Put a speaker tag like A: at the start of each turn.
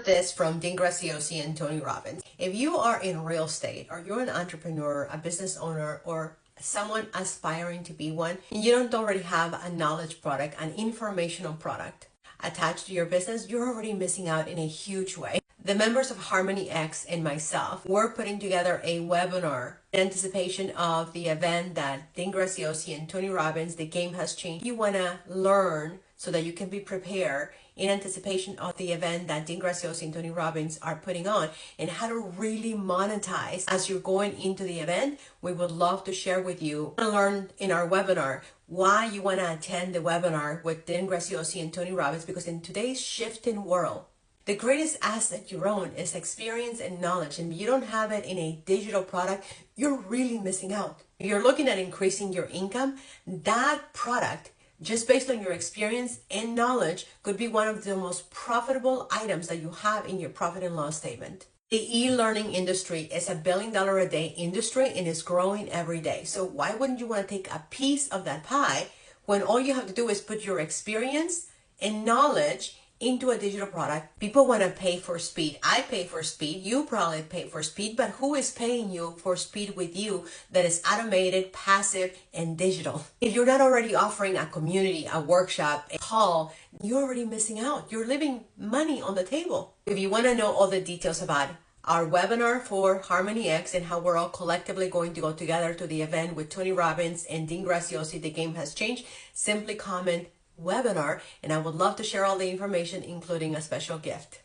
A: This from Graziosi and Tony Robbins. If you are in real estate, or you're an entrepreneur, a business owner, or someone aspiring to be one, and you don't already have a knowledge product, an informational product attached to your business, you're already missing out in a huge way. The members of Harmony X and myself, we're putting together a webinar in anticipation of the event that Graziosi and Tony Robbins, The Game Has Changed. You want to learn so that you can be prepared in anticipation of the event that Graziosi and Tony Robbins are putting on, and how to really monetize as you're going into the event. We would love to share with you and learn in our webinar why you want to attend the webinar with Graziosi and Tony Robbins, because in today's shifting world, the greatest asset you own is experience and knowledge, and if you don't have it in a digital product, you're really missing out. If you're looking at increasing your income, that product, just based on your experience and knowledge, could be one of the most profitable items that you have in your profit and loss statement. The e-learning industry is $1 billion a day industry, and is growing every day. So why wouldn't you want to take a piece of that pie when all you have to do is put your experience and knowledge into a digital product? People want to pay for speed. I pay for speed. You probably pay for speed, but who is paying you for speed with you that is automated, passive, and digital? If you're not already offering a community, a workshop, a call, you're already missing out. You're leaving money on the table. If you want to know all the details about our webinar for Harmony X and how we're all collectively going to go together to the event with Tony Robbins and Graziosi, The Game Has Changed, simply comment webinar, and I would love to share all the information, including a special gift.